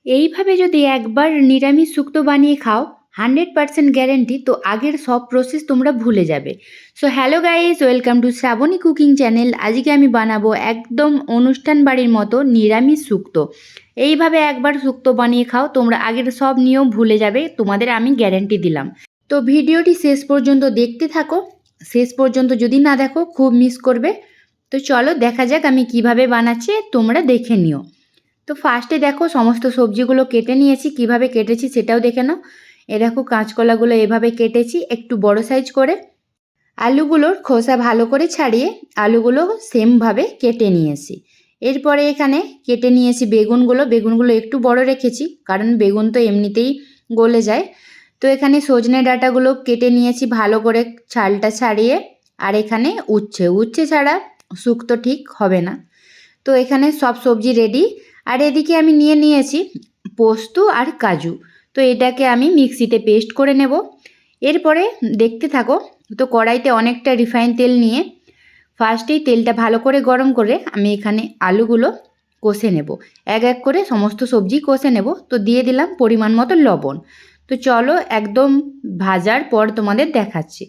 এইভাবে যদি একবার নিরামিষ শুক্তো বানিয়ে খাও 100% গ্যারেন্টি, তো আগের সব প্রসেস তোমরা ভুলে যাবে। So hello guys, welcome to Shrabani cooking channel. আজকে আমি বানাবো একদম অনুষ্ঠান বাড়ির মতো নিরামিষ শুক্তো। এইভাবে একবার শুক্তো বানিয়ে খাও, তোমরা আগের সব নিয়ম ভুলে যাবে, তোমাদের আমি গ্যারেন্টি দিলাম। তো ভিডিওটি শেষ পর্যন্ত দেখতে থাকো। শেষ পর্যন্ত যদি না দেখো খুব মিস করবে। তো চলো দেখা যাক আমি কিভাবে বানাচ্ছি, তোমরা দেখে নিও। তো ফার্স্টে দেখো সমস্ত সবজিগুলো কেটে নিয়েছি, কিভাবে কেটেছি সেটাও দেখে নাও। এ দেখো কাঁচকলাগুলো এভাবে কেটেছি একটু বড় সাইজ করে। আলুগুলোর খোসা ভালো করে ছাড়িয়ে আলুগুলো সেমভাবে কেটে নিয়েছি। এরপরে এখানে কেটে নিয়েছি বেগুনগুলো একটু বড় রেখেছি, কারণ বেগুন তো এমনিতেই গলে যায়। তো এখানে সজনে ডাঁটাগুলো কেটে নিয়েছি ভালো করে ছালটা ছাড়িয়ে। আর এখানে উচ্ছে ছাড়া শুক্তো ঠিক হবে না। তো এখানে সব সবজি রেডি। আর এদিকে আমি নিয়েছি পোস্ত আর কাজু। তো এটাকে আমি মিক্সিতে পেস্ট করে নেব। এরপরে দেখতে থাকো। তো কড়াইতে অনেকটা রিফাইন তেল নিয়ে ফার্স্টেই তেলটা ভালো করে গরম করে আমি এখানে আলুগুলো কষে নেব। এক এক করে সমস্ত সবজি কষে নেব। তো দিয়ে দিলাম পরিমাণ মতো লবণ। তো চলো একদম ভাজার পর তোমাদের দেখাচ্ছি।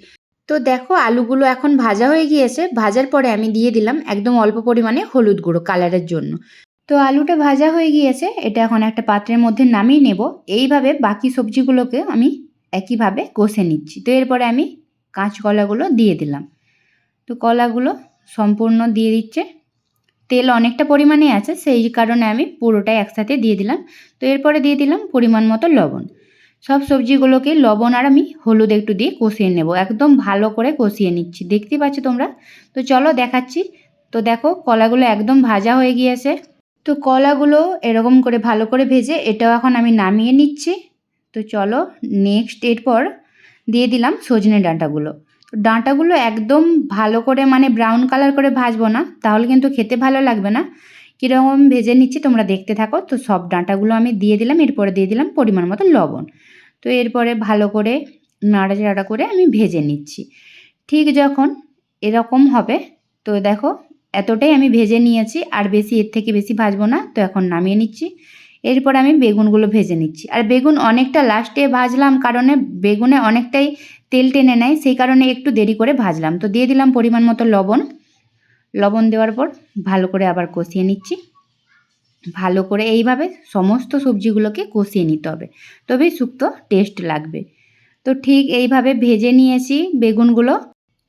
তো দেখো আলুগুলো এখন ভাজা হয়ে গিয়েছে। ভাজার পরে আমি দিয়ে দিলাম একদম অল্প পরিমাণে হলুদ গুঁড়ো কালারের জন্য। তো আলুটা ভাজা হয়ে গিয়েছে, এটা এখন একটা পাত্রের মধ্যে নামিয়ে নেব। এইভাবে বাকি সবজিগুলোকে আমি একইভাবে কষে নিচ্ছি। তো এরপরে আমি কাঁচকলাগুলো দিয়ে দিলাম। তো কলাগুলো সম্পূর্ণ দিয়ে দিচ্ছে। তেল অনেকটা পরিমাণে আছে, সেই কারণে আমি পুরোটাই একসাথে দিয়ে দিলাম। তো এরপরে দিয়ে দিলাম পরিমাণ মতো লবণ। সব সবজিগুলোকে লবণ আর আমি হলুদ একটু দিয়ে কষিয়ে নেব। একদম ভালো করে কষিয়ে নিচ্ছি, দেখতে পাচ্ছ তোমরা। তো চলো দেখাচ্ছি। তো দেখো কলাগুলো একদম ভাজা হয়ে গিয়েছে। তো কলাগুলো এরকম করে ভালো করে ভেজে এটাও এখন আমি নামিয়ে নিচ্ছি। তো চলো নেক্সট এরপর দিয়ে দিলাম সজনে ডাঁটাগুলো। ডাঁটাগুলো একদম ভালো করে মানে ব্রাউন কালার করে ভাজবো না, তাহলে কিন্তু খেতে ভালো লাগবে না। কীরকম ভেজে নিচ্ছি তোমরা দেখতে থাকো। তো সব ডাঁটাগুলো আমি দিয়ে দিলাম, এরপরে দিয়ে দিলাম পরিমাণ মতো লবণ। তো এরপরে ভালো করে নাড়াচাড়া করে আমি ভেজে নিচ্ছি। ঠিক যখন এরকম হবে, তো দেখো এতটাই আমি ভেজে নিয়েছি, আর বেশি এর থেকে বেশি ভাজবো না। তো এখন নামিয়ে নিচ্ছি। এরপর আমি বেগুনগুলো ভেজে নিচ্ছি। আর বেগুন অনেকটা লাস্টে ভাজলাম, কারণে বেগুনে অনেকটাই তেল টেনে নেয়, সেই কারণে একটু দেরি করে ভাজলাম। তো দিয়ে দিলাম পরিমাণ মতো লবণ দেওয়ার পর ভালো করে আবার কষিয়ে নিচ্ছি। ভালো করে এইভাবে সমস্ত সবজিগুলোকে কষিয়ে নিতে হবে, তবেই শুক্তো টেস্ট লাগবে। তো ঠিক এইভাবে ভেজে নিয়েছি বেগুনগুলো।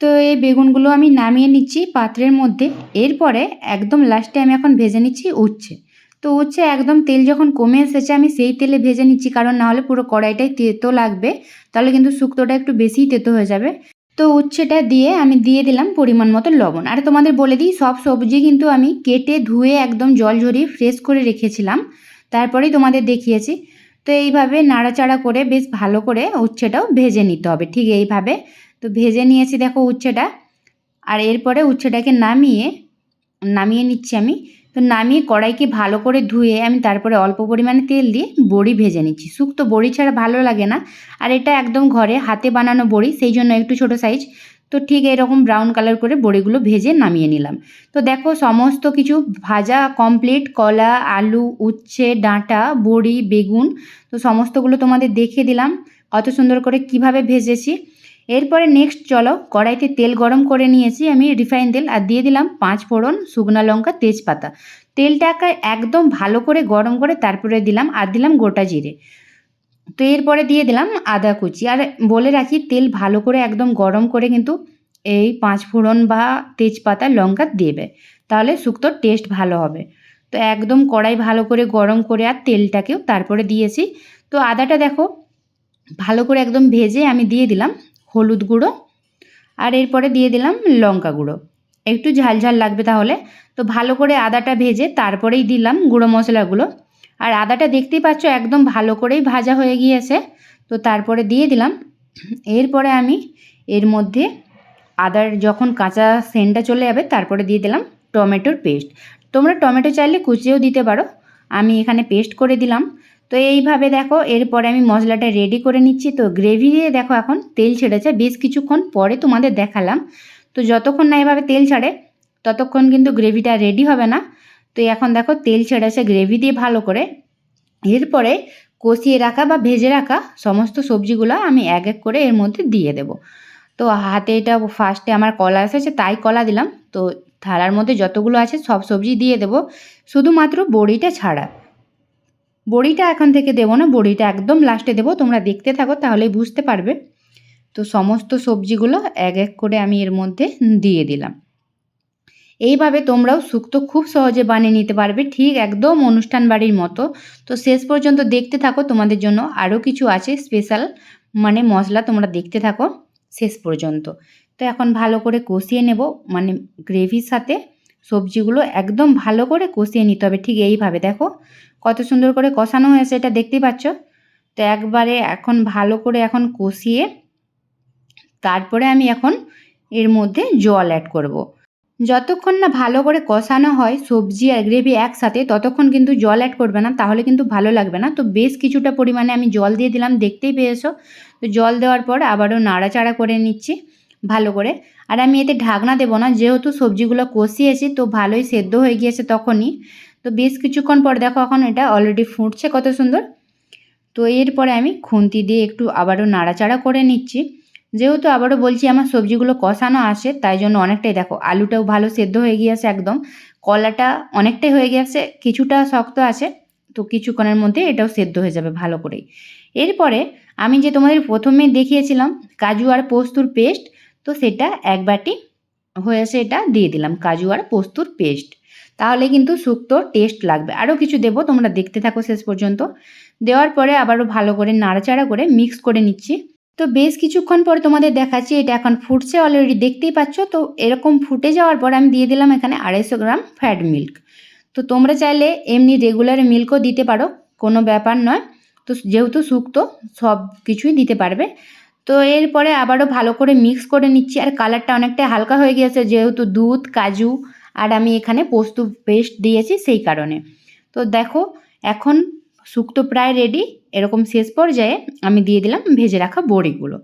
তো এই বেগুনগুলো আমি নামিয়ে নিচ্ছি পাত্রের মধ্যে। এরপরে একদম লাস্টে আমি এখন ভেজে নিচ্ছি উচ্ছে। তো উচ্ছে একদম তেল যখন কমে এসেছে আমি সেই তেলে ভেজে নিচ্ছি, কারণ নাহলে পুরো কড়াইটাই তেতো লাগবে, তাহলে কিন্তু শুক্তোটা একটু বেশিই তেতো হয়ে যাবে। তো উচ্ছেটা দিয়ে আমি দিয়ে দিলাম পরিমাণ মতো লবণ। আর তোমাদের বলে দিই, সব সবজি কিন্তু আমি কেটে ধুয়ে একদম জল ঝরিয়ে ফ্রেশ করে রেখেছিলাম, তারপরেই তোমাদের দেখিয়েছি। তো এইভাবে নাড়াচাড়া করে বেশ ভালো করে উচ্ছেটাও ভেজে নিতে হবে, ঠিক এইভাবে। তো ভেজে নিয়েছি দেখো উচ্ছেটা। আর এরপরে উচ্ছেটাকে নামিয়ে নিচ্ছি আমি। তো নামিয়ে কড়াইকে ভালো করে ধুয়ে আমি তারপরে অল্প পরিমাণে তেল দিয়ে বড়ি ভেজে নিচ্ছি। শুক্তো বড়ি ছাড়া ভালো লাগে না। আর এটা একদম ঘরে হাতে বানানো বড়ি, সেই জন্য একটু ছোটো সাইজ। তো ঠিক এরকম ব্রাউন কালার করে বড়িগুলো ভেজে নামিয়ে নিলাম। তো দেখো সমস্ত কিছু ভাজা কমপ্লিট, কলা, আলু, উচ্ছে, ডাঁটা, বড়ি, বেগুন। তো সমস্তগুলো তোমাদের দেখিয়ে দিলাম কত সুন্দর করে কিভাবে ভেজেছি। এরপরে নেক্সট চলো, কড়াইতে তেল গরম করে নিয়েছি আমি রিফাইন তেল, আর দিয়ে দিলাম 5 ফোড়ন, শুকনো লঙ্কা, তেজপাতা। তেলটাকে একদম ভালো করে গরম করে তারপরে দিলাম গোটা জিরে। তো এরপরে দিয়ে দিলাম আদা কুচি। আর বলে রাখি, তেল ভালো করে একদম গরম করে কিন্তু এই 5 ফোড়ন বা তেজপাতা লঙ্কা দেবে, তাহলে শুক্তোর টেস্ট ভালো হবে। তো একদম কড়াই ভালো করে গরম করে আর তেলটাকেও তারপরে দিয়েছি। তো আদাটা দেখো ভালো করে একদম ভেজে আমি দিয়ে দিলাম হলুদ গুঁড়ো, আর এরপরে দিয়ে দিলাম লঙ্কা গুঁড়ো, একটু ঝাল ঝাল লাগবে তাহলে। তো ভালো করে আদাটা ভেজে তারপরেই দিলাম গুঁড়ো মশলাগুলো। আর আদাটা দেখতেই পাচ্ছ একদম ভালো করেই ভাজা হয়ে গিয়েছে। তো তারপরে দিয়ে দিলাম। এরপরে আমি এর মধ্যে আদার যখন কাঁচা সেন্টটা চলে যাবে তারপরে দিয়ে দিলাম টমেটোর পেস্ট। তোমরা টমেটো চাইলে কুচিয়েও দিতে পারো, আমি এখানে পেস্ট করে দিলাম। তো এইভাবে দেখো এরপরে আমি মশলাটা রেডি করে নিচ্ছি। তো গ্রেভি দিয়ে দেখো এখন তেল ছেড়েছে, বেশ কিছুক্ষণ পরে তোমাদের দেখালাম। তো যতক্ষণ না এভাবে তেল ছাড়ে ততক্ষণ কিন্তু গ্রেভিটা রেডি হবে না। তো এখন দেখো তেল ছেড়েছে গ্রেভি দিয়ে ভালো করে। এরপরে কষিয়ে রাখা বা ভেজে রাখা সমস্ত সবজিগুলো আমি এক এক করে এর মধ্যে দিয়ে দেব। তো হাতে এটা ফার্স্টে আমার কলা এসেছে তাই কলা দিলাম। তো থালার মধ্যে যতগুলো আছে সব সবজি দিয়ে দেব, শুধুমাত্র বড়িটা ছাড়া। বড়িটা এখন থেকে দেবো না, বড়িটা একদম লাস্টে দেবো। তোমরা দেখতে থাকো তাহলেই বুঝতে পারবে। তো সমস্ত সবজিগুলো এক এক করে আমি এর মধ্যে দিয়ে দিলাম। এইভাবে তোমরাও শুক্তো খুব সহজে বানিয়ে নিতে পারবে, ঠিক একদম অনুষ্ঠান বাড়ির মতো। তো শেষ পর্যন্ত দেখতে থাকো, তোমাদের জন্য আরও কিছু আছে স্পেশাল মানে মশলা, তোমরা দেখতে থাকো শেষ পর্যন্ত। তো এখন ভালো করে কষিয়ে নেব, মানে গ্রেভির সাথে সবজিগুলো একদম ভালো করে কষিয়ে নিতে হবে। ঠিক এইভাবে দেখো কত সুন্দর করে কষানো হয়েছে, এটা দেখতেই পাচ্ছ। তো একবারে এখন ভালো করে এখন কষিয়ে তারপরে আমি এখন এর মধ্যে জল অ্যাড করব। যতক্ষণ না ভালো করে কষানো হয় সবজি আর গ্রেভি একসাথে, ততক্ষণ কিন্তু জল অ্যাড করবে না, তাহলে কিন্তু ভালো লাগবে না। তো বেশ কিছুটা পরিমাণে আমি জল দিয়ে দিলাম, দেখতেই পেয়েছো। তো জল দেওয়ার পর আবারও নাড়াচাড়া করে নিচ্ছি ভালো করে। আর আমি এতে ঢাকনা দেবো না, যেহেতু সবজিগুলো কষিয়েছি তো ভালোই সেদ্ধ হয়ে গিয়েছে তখনই। তো বেশ কিছুক্ষণ পর দেখো এখন এটা অলরেডি ফুটছে কত সুন্দর। তো এরপরে আমি খুন্তি দিয়ে একটু আবারও নাড়াচাড়া করে নিচ্ছি। যেহেতু আবারও বলছি আমার সবজিগুলো কষানো আছে, তাই জন্য অনেকটাই দেখো আলুটাও ভালো সেদ্ধ হয়ে গিয়েছে একদম, কলাটা অনেকটাই হয়ে গেছে, কিছুটা শক্ত আছে। তো কিছুক্ষণের মধ্যে এটাও সেদ্ধ হয়ে যাবে ভালো করেই। এরপরে আমি যে তোমাদের প্রথমে দেখিয়েছিলাম কাজু আর পোস্তুর পেস্ট, তো সেটা এক বাটি হয়েছে, এটা দিয়ে দিলাম কাজু আর পোস্তুর পেস্ট। তাহলে কিন্তু শুক্তোর টেস্ট লাগবে। আরও কিছু দেবো, তোমরা দেখতে থাকো শেষ পর্যন্ত। দেওয়ার পরে আবারও ভালো করে নাড়াচাড়া করে মিক্স করে নিচ্ছি। তো বেশ কিছুক্ষণ পর তোমাদের দেখাচ্ছি, এটা এখন ফুটছে অলরেডি, দেখতেই পাচ্ছ। তো এরকম ফুটে যাওয়ার পর আমি দিয়ে দিলাম এখানে 250 গ্রাম ফ্যাট মিল্ক। তো তোমরা চাইলে এমনি রেগুলার মিল্কও দিতে পারো, কোনো ব্যাপার নয়। তো যেহেতু শুক্তো সব কিছুই দিতে পারবে। তো এরপরে আবারও ভালো করে মিক্স করে নিচ্ছি। আর কালারটা অনেকটাই হালকা হয়ে গিয়েছে, যেহেতু দুধ, কাজু আর আমি এখানে পোস্ত পেস্ট দিয়েছি সেই কারণে। তো দেখো এখন শুক্তো প্রায় রেডি। এরকম শেষ পর্যায়ে আমি দিয়ে দিলাম ভেজে রাখা বড়িগুলো।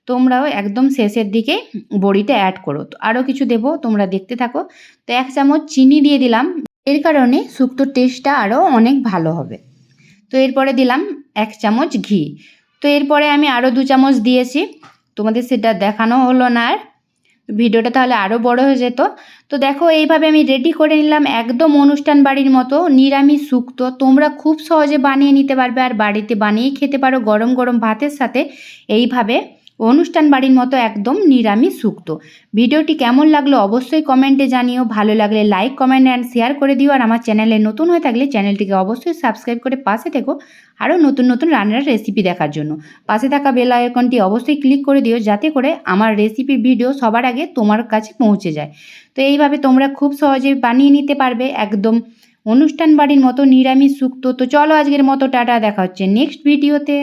তোমরাও একদম শেষের দিকে বড়িটা অ্যাড করো। তো আরও কিছু দেবো, তোমরা দেখতে থাকো। তো 1 চামচ চিনি দিয়ে দিলাম, এর কারণে শুক্তোর টেস্টটা আরও অনেক ভালো হবে। তো এরপরে দিলাম 1 চামচ ঘি। তো এরপরে আমি আরও 2 চামচ দিয়েছি, তোমাদের সেটা দেখানো হলো না আর, ভিডিওটা তাহলে আরও বড় হয়ে যেত। তো দেখো এইভাবে আমি রেডি করে নিলাম একদম অনুষ্ঠান বাড়ির মতো নিরামিষ শুক্তো। তোমরা খুব সহজে বানিয়ে নিতে পারবে, আর বাড়িতে বানিয়ে খেতে পারো গরম গরম ভাতের সাথে। এইভাবে অনুষ্ঠান বাড়ির মতো একদম নিরামিষ শুক্তো। ভিডিওটি কেমন লাগলো অবশ্যই কমেন্টে জানিও। ভালো লাগলে লাইক, কমেন্ট অ্যান্ড শেয়ার করে দিও। আর আমার চ্যানেলে নতুন হয়ে থাকলে চ্যানেলটিকে অবশ্যই সাবস্ক্রাইব করে পাশে থেকো আরও নতুন নতুন রান্নার রেসিপি দেখার জন্য। পাশে থাকা বেল আইকনটি অবশ্যই ক্লিক করে দিও, যাতে করে আমার রেসিপির ভিডিও সবার আগে তোমার কাছে পৌঁছে যায়। তো এইভাবে তোমরা খুব সহজে বানিয়ে নিতে পারবে একদম অনুষ্ঠান বাড়ির মতো নিরামিষ শুক্তো। তো চলো আজকের মতো টাটা, দেখা হচ্ছে নেক্সট ভিডিওতে।